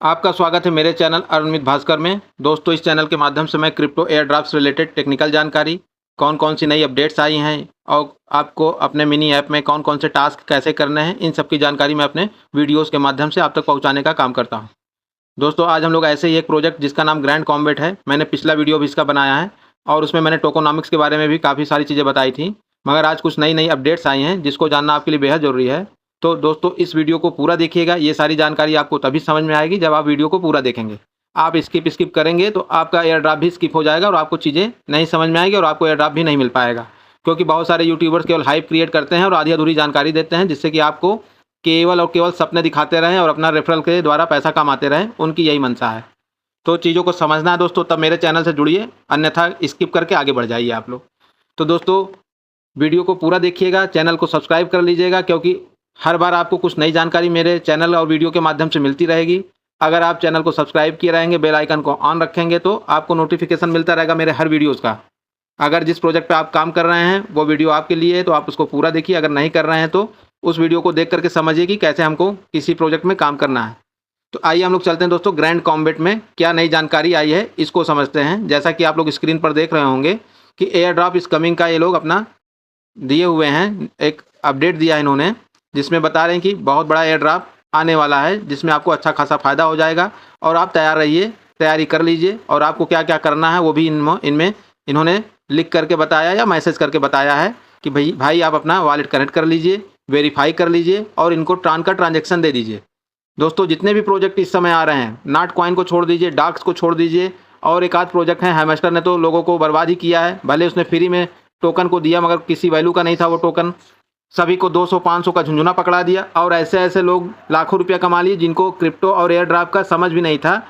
आपका स्वागत है मेरे चैनल अरुणमित भास्कर में। दोस्तों, इस चैनल के माध्यम से मैं crypto air drops related technical जानकारी, कौन कौन सी नई अपडेट्स आई हैं और आपको अपने मिनी ऐप में कौन कौन से टास्क कैसे करने हैं, इन सब की जानकारी मैं अपने वीडियोस के माध्यम से आप तक पहुंचाने का काम करता हूं। दोस्तों, आज हम लोग ऐसे ही एक प्रोजेक्ट जिसका नाम ग्रैंड कॉम्बैट है, मैंने पिछला वीडियो भी इसका बनाया है और उसमें मैंने टोकोनॉमिक्स के बारे में भी काफ़ी सारी चीज़ें बताई थी, मगर आज कुछ नई नई अपडेट्स आई हैं जिसको जानना आपके लिए बेहद ज़रूरी है। तो दोस्तों, इस वीडियो को पूरा देखिएगा। ये सारी जानकारी आपको तभी समझ में आएगी जब आप वीडियो को पूरा देखेंगे। आप स्किप करेंगे तो आपका एयर ड्रॉप भी स्किप हो जाएगा और आपको चीज़ें नहीं समझ में आएगी और आपको एयर ड्रॉप भी नहीं मिल पाएगा, क्योंकि बहुत सारे यूट्यूबर्स केवल हाइप क्रिएट करते हैं और आधी अधूरी जानकारी देते हैं, जिससे कि आपको केवल और केवल सपने दिखाते रहें और अपना रेफरल के द्वारा पैसा कमाते रहें। उनकी यही मंशा है। तो चीज़ों को समझना है दोस्तों, तब मेरे चैनल से जुड़िए, अन्यथा स्किप करके आगे बढ़ जाइए आप लोग। तो दोस्तों, वीडियो को पूरा देखिएगा, चैनल को सब्सक्राइब कर लीजिएगा, क्योंकि हर बार आपको कुछ नई जानकारी मेरे चैनल और वीडियो के माध्यम से मिलती रहेगी। अगर आप चैनल को सब्सक्राइब किए रहेंगे, बेल आइकन को ऑन रखेंगे, तो आपको नोटिफिकेशन मिलता रहेगा मेरे हर वीडियोज़ का। अगर जिस प्रोजेक्ट पे आप काम कर रहे हैं वो वीडियो आपके लिए है तो आप उसको पूरा देखिए। अगर नहीं कर रहे हैं तो उस वीडियो को देख करके समझिए कि कैसे हमको किसी प्रोजेक्ट में काम करना है। तो आइए हम लोग चलते हैं दोस्तों, ग्रैंड कॉम्बैट में क्या नई जानकारी आई है इसको समझते हैं। जैसा कि आप लोग स्क्रीन पर देख रहे होंगे कि एयर ड्रॉप इस कमिंग का ये लोग अपना दिए हुए हैं, एक अपडेट दिया है इन्होंने, जिसमें बता रहे हैं कि बहुत बड़ा एयर ड्रॉप आने वाला है जिसमें आपको अच्छा खासा फ़ायदा हो जाएगा और आप तैयार रहिए, तैयारी कर लीजिए। और आपको क्या क्या करना है वो भी इनमें इन्होंने लिख करके बताया या मैसेज करके बताया है कि भाई आप अपना वॉलेट कनेक्ट कर लीजिए, वेरीफाई कर लीजिए और इनको ट्रांजेक्शन दे दीजिए। दोस्तों, जितने भी प्रोजेक्ट इस समय आ रहे हैं, नाट कॉइन को छोड़ दीजिए, डाक्स को छोड़ दीजिए, और एक आध प्रोजेक्ट है, हैमस्टर ने तो लोगों को बर्बाद ही किया है। भले उसने फ्री में टोकन को दिया मगर किसी वैल्यू का नहीं था वो टोकन, सभी को 200-500 का झुंझुना पकड़ा दिया। और ऐसे ऐसे लोग लाखों रुपया कमा लिए जिनको क्रिप्टो और एयर ड्रॉप का समझ भी नहीं था,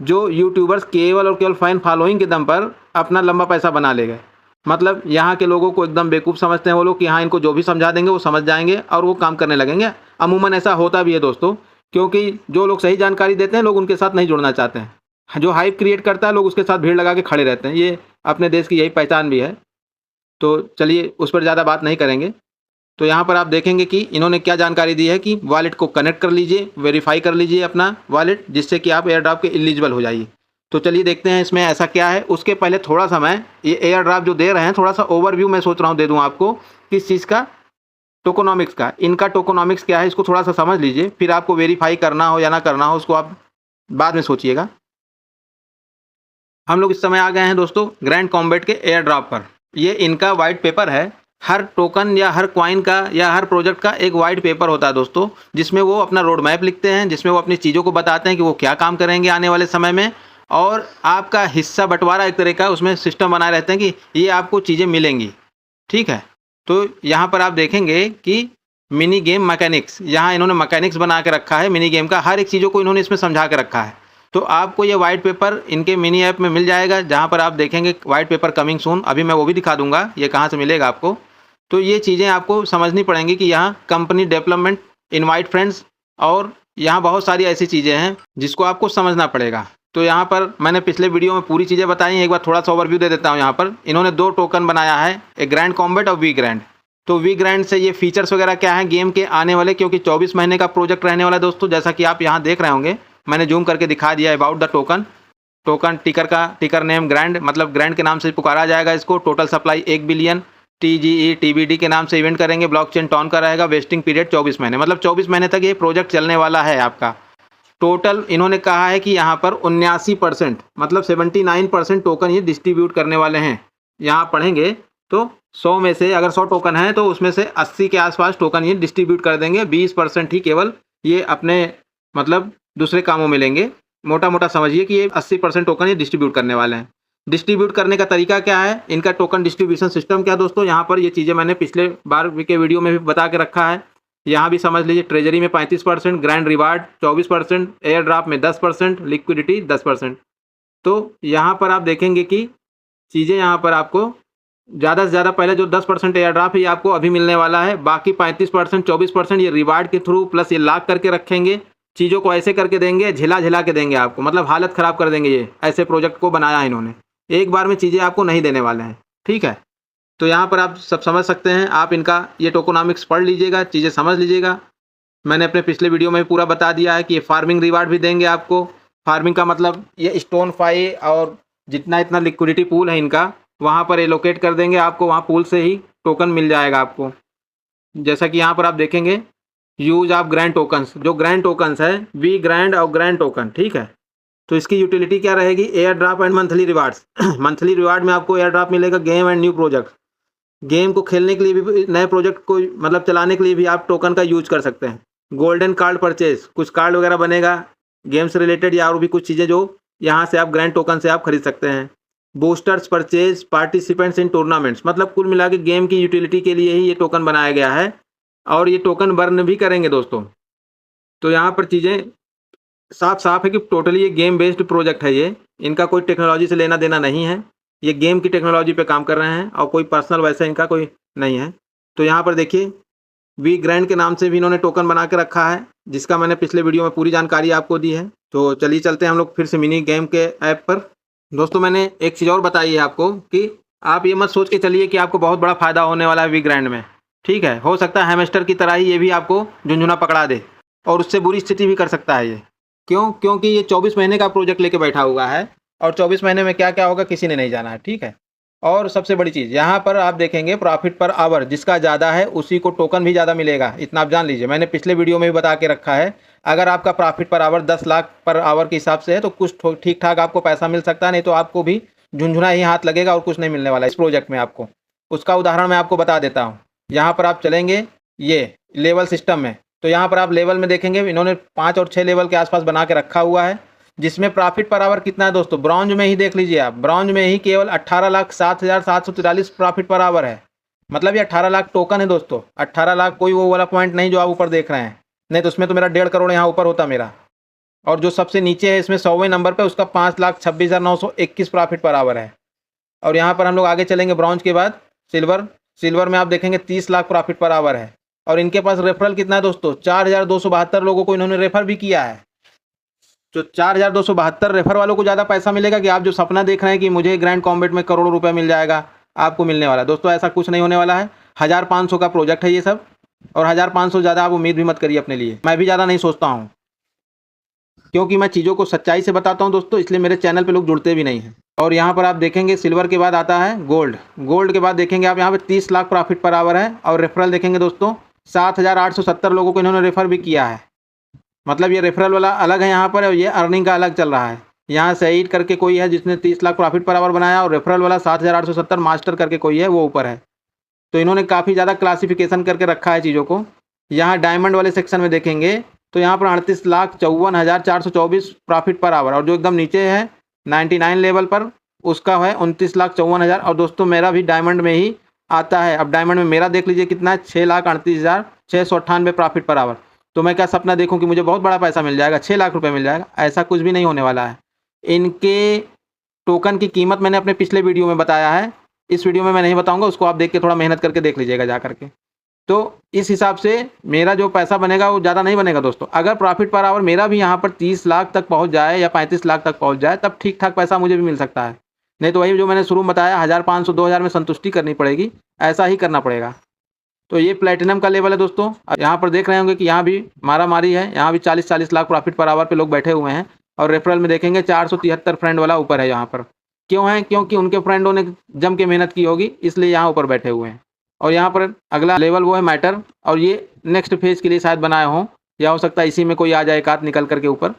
जो यूट्यूबर्स केवल और केवल फैन फॉलोइंग के दम पर अपना लंबा पैसा बना ले गए। मतलब यहाँ के लोगों को एकदम बेवकूफ़ समझते हैं वो लोग कि हाँ, इनको जो भी समझा देंगे वो समझ जाएंगे और वो काम करने लगेंगे। अमूमन ऐसा होता भी है दोस्तों, क्योंकि जो लोग सही जानकारी देते हैं लोग उनके साथ नहीं जुड़ना चाहते हैं। जो हाइप क्रिएट करता है लोग उसके साथ भीड़ लगा के खड़े रहते हैं। ये अपने देश की यही पहचान भी है। तो चलिए उस पर ज़्यादा बात नहीं करेंगे। तो यहाँ पर आप देखेंगे कि इन्होंने क्या जानकारी दी है कि वॉलेट को कनेक्ट कर लीजिए, वेरीफाई कर लीजिए अपना वॉलेट, जिससे कि आप एयर ड्रॉप के एलिजिबल हो जाइए। तो चलिए देखते हैं इसमें ऐसा क्या है। उसके पहले थोड़ा सा मैं ये एयर ड्रॉप जो दे रहे हैं थोड़ा सा ओवरव्यू मैं सोच रहा हूँ दे दूँ आपको, किस चीज़ का, टोकोनॉमिक्स का। इनका टोकोनॉमिक्स क्या है इसको थोड़ा सा समझ लीजिए, फिर आपको वेरीफाई करना हो या ना करना हो उसको आप बाद में सोचिएगा। हम लोग इस समय आ गए हैं दोस्तों ग्रैंड कॉम्बैट के एयर ड्रॉप पर। ये इनका वाइट पेपर है। हर टोकन या हर कॉइन का या हर प्रोजेक्ट का एक वाइट पेपर होता है दोस्तों, जिसमें वो अपना रोड मैप लिखते हैं, जिसमें वो अपनी चीज़ों को बताते हैं कि वो क्या काम करेंगे आने वाले समय में, और आपका हिस्सा बंटवारा एक तरह का उसमें सिस्टम बनाए रहते हैं कि ये आपको चीज़ें मिलेंगी। ठीक है, तो यहाँ पर आप देखेंगे कि मिनी गेम मैकेनिक्स, यहाँ इन्होंने मैकेनिक्स बना के रखा है मिनी गेम का, हर एक चीज़ों को इन्होंने इसमें समझा के रखा है। तो आपको ये वाइट पेपर इनके मिनी ऐप में मिल जाएगा, जहाँ पर आप देखेंगे वाइट पेपर कमिंग सून। अभी मैं वो भी दिखा दूंगा ये कहाँ से मिलेगा आपको। तो ये चीज़ें आपको समझनी पड़ेंगी कि यहाँ कंपनी डेवलपमेंट, इनवाइट फ्रेंड्स, और यहाँ बहुत सारी ऐसी चीज़ें हैं जिसको आपको समझना पड़ेगा। तो यहाँ पर मैंने पिछले वीडियो में पूरी चीज़ें बताई हैं, एक बार थोड़ा सा ओवरव्यू दे देता हूँ। यहाँ पर इन्होंने 2 टोकन बनाया है, एक ग्रैंड कॉम्बैट और वी ग्रैंड। तो वी ग्रैंड से ये फीचर्स वगैरह क्या है गेम के आने वाले, क्योंकि 24 महीने का प्रोजेक्ट रहने वाला है दोस्तों, जैसा कि आप यहाँ देख रहे होंगे। मैंने जूम करके दिखा दिया है अबाउट द टोकन टिकर नेम ग्रैंड, मतलब ग्रैंड के नाम से पुकारा जाएगा इसको। टोटल सप्लाई 1 बिलियन, TGE/TBD के नाम से इवेंट करेंगे, ब्लॉकचेन टॉन का रहेगा, वेस्टिंग पीरियड 24 महीने, मतलब 24 महीने तक ये प्रोजेक्ट चलने वाला है आपका। टोटल इन्होंने कहा है कि यहाँ पर 79% मतलब 79% टोकन ये डिस्ट्रीब्यूट करने वाले हैं। यहाँ पढ़ेंगे तो 100 में से अगर 100 टोकन है तो उसमें से 80 के आसपास टोकन ये डिस्ट्रीब्यूट कर देंगे, 20% ही केवल ये अपने मतलब दूसरे कामों में लेंगे। मोटा मोटा समझिए कि ये 80% टोकन ये डिस्ट्रीब्यूट करने वाले हैं। डिस्ट्रीब्यूट करने का तरीका क्या है, इनका टोकन डिस्ट्रीब्यूशन सिस्टम क्या दोस्तों, यहाँ पर ये चीज़ें मैंने पिछले बार के वीडियो में भी बता के रखा है। यहाँ भी समझ लीजिए, ट्रेजरी में 35%, ग्रैंड रिवार्ड 24%, एयर ड्रॉप में 10%, लिक्विडिटी 10%। तो यहाँ पर आप देखेंगे कि चीज़ें यहाँ पर आपको ज़्यादा से ज़्यादा पहले जो 10% एयर ड्रॉप है ये आपको अभी मिलने वाला है, बाकी 35% 24% ये रिवार्ड के थ्रू प्लस ये लॉक करके रखेंगे। चीज़ों को ऐसे करके देंगे, झिला के देंगे आपको, मतलब हालत ख़राब कर देंगे। ये ऐसे प्रोजेक्ट को बनाया है इन्होंने, एक बार में चीज़ें आपको नहीं देने वाले हैं। ठीक है, तो यहाँ पर आप सब समझ सकते हैं। आप इनका ये टोकोनॉमिक्स पढ़ लीजिएगा, चीज़ें समझ लीजिएगा। मैंने अपने पिछले वीडियो में पूरा बता दिया है कि ये फार्मिंग रिवार्ड भी देंगे आपको, फार्मिंग का मतलब ये स्टोन फाई और जितना इतना लिक्विडिटी पूल है इनका, वहाँ पर एलोकेट कर देंगे आपको, वहाँ पूल से ही टोकन मिल जाएगा आपको। जैसा कि यहाँ पर आप देखेंगे यूज ऑफ ग्रैंड टोकन्स, जो ग्रैंड टोकन्स है वी ग्रैंड और ग्रैंड टोकन, ठीक है। तो इसकी यूटिलिटी क्या रहेगी, air drop and monthly rewards. Monthly reward में आपको एयर ड्रॉप मिलेगा, game and new project, game को खेलने के लिए भी, नए प्रोजेक्ट को मतलब चलाने के लिए भी आप टोकन का यूज कर सकते हैं। गोल्डन कार्ड परचेज, कुछ कार्ड वगैरह बनेगा गेम से रिलेटेड या और भी कुछ चीज़ें जो यहाँ से आप ग्रैंड टोकन से आप खरीद सकते हैं। Boosters purchase participants in tournaments, मतलब कुल मिला के गेम की यूटिलिटी के लिए ही ये टोकन बनाया गया है और ये टोकन बर्न भी करेंगे दोस्तों। तो यहाँ पर चीज़ें साफ साफ है कि टोटली ये गेम बेस्ड प्रोजेक्ट है, ये इनका कोई टेक्नोलॉजी से लेना देना नहीं है, ये गेम की टेक्नोलॉजी पे काम कर रहे हैं और कोई पर्सनल वैसा इनका कोई नहीं है। तो यहाँ पर देखिए वी ग्रैंड के नाम से भी इन्होंने टोकन बना के रखा है, जिसका मैंने पिछले वीडियो में पूरी जानकारी आपको दी है। तो चलिए चलते हैं हम लोग फिर से मिनी गेम के ऐप पर। दोस्तों मैंने एक चीज़ और बताई है आपको कि आप ये मत सोच के चलिए कि आपको बहुत बड़ा फ़ायदा होने वाला है वी ग्रैंड में, ठीक है। हो सकता है हैमस्टर की तरह ही ये भी आपको झुंझुना पकड़ा दे और उससे बुरी स्थिति भी कर सकता है ये। क्यों? क्योंकि ये 24 महीने का प्रोजेक्ट लेके बैठा हुआ है और 24 महीने में क्या क्या होगा किसी ने नहीं जाना है, ठीक है। और सबसे बड़ी चीज़ यहाँ पर आप देखेंगे प्रॉफिट पर आवर जिसका ज़्यादा है उसी को टोकन भी ज़्यादा मिलेगा, इतना आप जान लीजिए। मैंने पिछले वीडियो में भी बता के रखा है, अगर आपका profit per hour 10 lakh per hour के हिसाब से है तो कुछ ठीक ठाक आपको पैसा मिल सकता है, नहीं तो आपको भी झुंझुना ही हाथ लगेगा और कुछ नहीं मिलने वाला इस प्रोजेक्ट में आपको। उसका उदाहरण मैं आपको बता देता हूँ। यहाँ पर आप चलेंगे ये लेवल सिस्टम में, तो यहाँ पर आप लेवल में देखेंगे इन्होंने 5 और 6 लेवल के आसपास बना के रखा हुआ है, जिसमें प्रॉफिट पर आवर कितना है दोस्तों, ब्रॉन्ज में ही देख लीजिए आप, ब्रॉन्ज में ही केवल 18,07,743 प्रॉफिट पर आवर है। मतलब ये 18 लाख टोकन है दोस्तों, 18 लाख कोई वो वाला पॉइंट नहीं जो आप ऊपर देख रहे हैं, नहीं तो उसमें तो मेरा 1.5 करोड़ यहाँ ऊपर होता मेरा। और जो सबसे नीचे है इसमें 100वें नंबर पर उसका 5,26,921 प्रॉफिट पर आवर है। और यहाँ पर हम लोग आगे चलेंगे ब्रॉन्ज के बाद सिल्वर, सिल्वर में आप देखेंगे 30 लाख प्रॉफिट पर आवर है। और इनके पास रेफरल कितना है दोस्तों, 4,272 लोगों को इन्होंने रेफर भी किया है। जो 4,272 रेफर वालों को ज़्यादा पैसा मिलेगा कि आप जो सपना देख रहे हैं कि मुझे ग्रैंड कॉम्बैट में करोड़ों रुपए मिल जाएगा, आपको मिलने वाला है दोस्तों, ऐसा कुछ नहीं होने वाला है। 1,500 का प्रोजेक्ट है ये सब, और 1,500 ज़्यादा आप उम्मीद भी मत करिए अपने लिए, मैं भी ज़्यादा नहीं सोचता हूँ क्योंकि मैं चीज़ों को सच्चाई से बताता हूँ दोस्तों, इसलिए मेरे चैनल पर लोग जुड़ते भी नहीं हैं। और यहाँ पर आप देखेंगे सिल्वर के बाद आता है गोल्ड, गोल्ड के बाद देखेंगे आप यहाँ पर 30 लाख प्रॉफिट पर आवर है। और रेफरल देखेंगे दोस्तों 7,870 लोगों को इन्होंने रेफर भी किया है। मतलब ये रेफरल वाला अलग है यहाँ पर और ये अर्निंग का अलग चल रहा है। यहाँ सईद करके कोई है जिसने 30 लाख प्रॉफिट पर आवर बनाया और रेफरल वाला 7,870 मास्टर करके कोई है वो ऊपर है। तो इन्होंने काफ़ी ज़्यादा क्लासिफिकेशन करके रखा है चीज़ों को। यहाँ डायमंड वाले सेक्शन में देखेंगे तो यहाँ पर 38,54,424 प्रॉफिट पर आवर, और जो एकदम नीचे है 99 लेवल पर उसका है 29,54,000। और दोस्तों मेरा भी डायमंड में ही आता है। अब डायमंड में मेरा देख लीजिए कितना है, 6,38,698 प्रॉफिट पर आवर। तो मैं क्या सपना देखूं कि मुझे बहुत बड़ा पैसा मिल जाएगा, 6 लाख रुपए मिल जाएगा, ऐसा कुछ भी नहीं होने वाला है। इनके टोकन की कीमत मैंने अपने पिछले वीडियो में बताया है, इस वीडियो में मैं नहीं बताऊंगा, उसको आप देख के थोड़ा मेहनत करके देख लीजिएगा जा करके। तो इस हिसाब से मेरा जो पैसा बनेगा वो ज़्यादा नहीं बनेगा दोस्तों। अगर प्रॉफिट पर आवर मेरा भी यहाँ पर 30 लाख तक पहुँच जाए या 35 लाख तक पहुँच जाए तब ठीक ठाक पैसा मुझे भी मिल सकता है, नहीं तो वही जो मैंने शुरू में बताया 1,500-2,000 में संतुष्टि करनी पड़ेगी, ऐसा ही करना पड़ेगा। तो ये प्लेटिनम का लेवल है दोस्तों। यहाँ पर देख रहे होंगे कि यहाँ भी मारा मारी है, यहाँ भी 40-40 लाख प्रॉफिट पर आवर पे लोग बैठे हुए हैं। और रेफरल में देखेंगे 473 फ्रेंड वाला ऊपर है यहाँ पर। क्यों है? क्योंकि उनके फ्रेंडों ने जम के मेहनत की होगी, इसलिए यहाँ ऊपर बैठे हुए हैं। और यहाँ पर अगला लेवल वो है मैटर, और ये नेक्स्ट फेज के लिए शायद बनाए हों, या हो सकता है इसी में कोई आ जाए एक आध निकल करके ऊपर।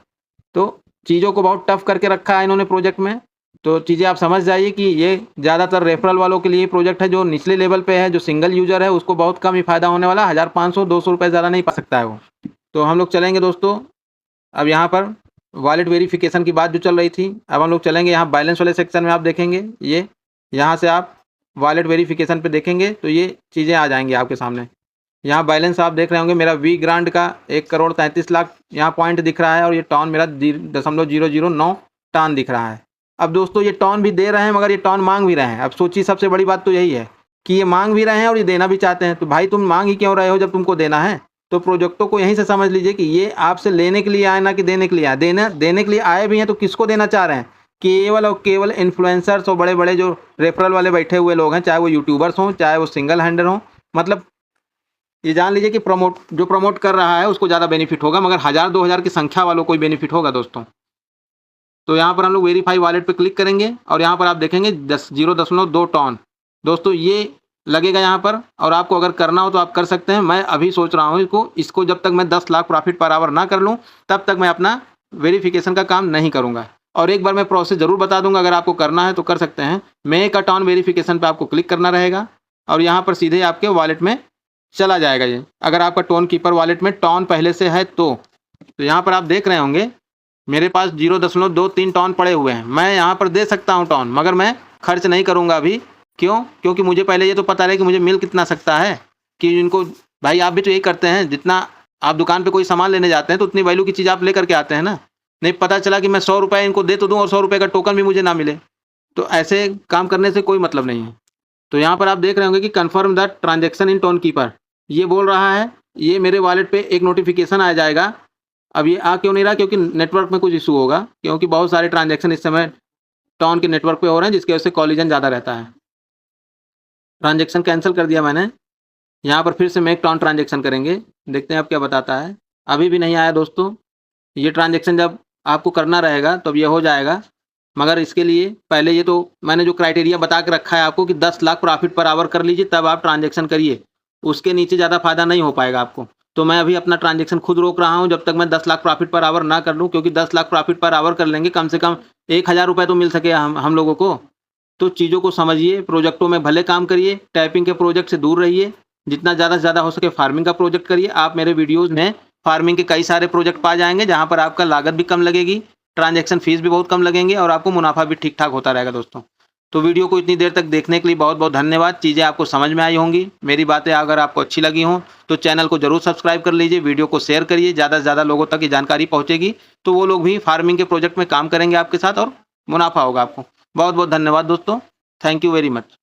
तो चीज़ों को बहुत टफ करके रखा है इन्होंने प्रोजेक्ट में। तो चीज़ें आप समझ जाइए कि ये ज़्यादातर रेफरल वालों के लिए प्रोजेक्ट है, जो निचले लेवल पे है, जो सिंगल यूज़र है उसको बहुत कम ही फ़ायदा होने वाला है। 1,500-200 रुपये ज़्यादा नहीं पा सकता है वो। तो हम लोग चलेंगे दोस्तों, अब यहाँ पर वॉलेट वेरिफिकेशन की बात जो चल रही थी, अब हम लोग चलेंगे यहाँ बैलेंस वाले सेक्शन में। आप देखेंगे ये यहाँ से आप वॉलेट वेरिफिकेशन पे देखेंगे तो ये चीज़ें आ जाएंगी आपके सामने। यहाँ बैलेंस आप देख रहे होंगे, मेरा वी ग्रांड का 1,33,00,000 यहाँ पॉइंट दिख रहा है, और ये टॉन मेरा 0.009 टॉन दिख रहा है। अब दोस्तों ये टॉन भी दे रहे हैं मगर ये टॉन मांग भी रहे हैं। अब सोचिए सबसे बड़ी बात तो यही है कि ये मांग भी रहे हैं और ये देना भी चाहते हैं। तो भाई तुम मांग ही क्यों रहे हो जब तुमको देना है? तो प्रोजेक्टों को यहीं से समझ लीजिए कि ये आपसे लेने के लिए आए ना कि देने के लिए आए। देने के लिए आए भी हैं तो किसको देना चाह रहे हैं? केवल और केवल इन्फ्लुएंसर्स और बड़े बड़े जो रेफरल वाले बैठे हुए लोग हैं, चाहे वो यूट्यूबर्स हों चाहे वो सिंगल हैंडर हों। मतलब ये जान लीजिए कि जो प्रमोट कर रहा है उसको ज़्यादा बेनिफिट होगा, मगर 1,000-2,000 की संख्या वालों को बेनिफिट होगा दोस्तों। तो यहाँ पर हम लोग वेरीफाई वॉलेट पे क्लिक करेंगे और यहाँ पर आप देखेंगे 0.2 टन दोस्तों ये लगेगा यहाँ पर। और आपको अगर करना हो तो आप कर सकते हैं। मैं अभी सोच रहा हूँ इसको जब तक मैं 10 लाख प्रॉफिट पर आवर ना कर लूँ तब तक मैं अपना वेरिफिकेशन का काम नहीं करूँगा। और एक बार मैं प्रोसेस ज़रूर बता दूंगा, अगर आपको करना है तो कर सकते हैं। मेक अ टन वेरिफिकेशन पे आपको क्लिक करना रहेगा और यहाँ पर सीधे आपके वॉलेट में चला जाएगा ये। अगर आपका टोन कीपर वॉलेट में टन पहले से है तो यहाँ पर आप देख रहे होंगे मेरे पास 0.23 टन पड़े हुए हैं। मैं यहाँ पर दे सकता हूँ टन, मगर मैं खर्च नहीं करूँगा अभी। क्यों? क्योंकि मुझे पहले ये तो पता रहे कि मुझे मिल कितना सकता है। कि इनको भाई आप भी तो यही करते हैं, जितना आप दुकान पे कोई सामान लेने जाते हैं तो उतनी वैल्यू की चीज़ आप लेकर के आते हैं ना। नहीं पता चला कि मैं 100 रुपये इनको दे तो दूँ और 100 रुपये का टोकन भी मुझे ना मिले, तो ऐसे काम करने से कोई मतलब नहीं है। तो यहाँ पर आप देख रहे होंगे कि confirm the transaction in tone keeper ये बोल रहा है। ये मेरे वॉलेट पे एक नोटिफिकेशन आ जाएगा। अब ये आ क्यों नहीं रहा? क्योंकि नेटवर्क में कुछ इशू होगा, क्योंकि बहुत सारे ट्रांजेक्शन इस समय टोन के नेटवर्क पे हो रहे हैं, जिसकी वजह से कॉलिजन ज़्यादा रहता है। ट्रांजेक्शन कैंसिल कर दिया मैंने। यहाँ पर फिर से मेक टोन ट्रांजेक्शन करेंगे, देखते हैं अब क्या बताता है। अभी भी नहीं आया दोस्तों। ये ट्रांजेक्शन जब आपको करना रहेगा तब ये हो जाएगा, मगर इसके लिए पहले ये तो मैंने जो क्राइटेरिया बता के रखा है आपको कि 10 लाख प्रॉफिट पर आवर कर लीजिए तब आप ट्रांजेक्शन करिए। उसके नीचे ज़्यादा फायदा नहीं हो पाएगा आपको। तो मैं अभी अपना ट्रांजेक्शन खुद रोक रहा हूँ जब तक मैं 10 लाख प्रॉफिट पर आवर ना कर लूँ, क्योंकि 10 लाख प्रॉफिट पर आवर कर लेंगे कम से कम 1000 रुपये तो मिल सके हम लोगों को। तो चीज़ों को समझिए, प्रोजेक्टों में भले काम करिए, टाइपिंग के प्रोजेक्ट से दूर रहिए। जितना ज़्यादा से ज़्यादा हो सके फार्मिंग का प्रोजेक्ट करिए। आप मेरे वीडियोज़ में फार्मिंग के कई सारे प्रोजेक्ट पा जाएंगे जहाँ पर आपका लागत भी कम लगेगी, ट्रांजैक्शन फीस भी बहुत कम लगेंगे और आपको मुनाफा भी ठीक ठाक होता रहेगा दोस्तों। तो वीडियो को इतनी देर तक देखने के लिए बहुत बहुत धन्यवाद। चीज़ें आपको समझ में आई होंगी। मेरी बातें अगर आपको अच्छी लगी हों तो चैनल को जरूर सब्सक्राइब कर लीजिए, वीडियो को शेयर करिए, ज़्यादा से ज़्यादा लोगों तक ये जानकारी पहुँचेगी तो वो लोग भी फार्मिंग के प्रोजेक्ट में काम करेंगे आपके साथ और मुनाफा होगा आपको। बहुत बहुत धन्यवाद दोस्तों। Thank you very much.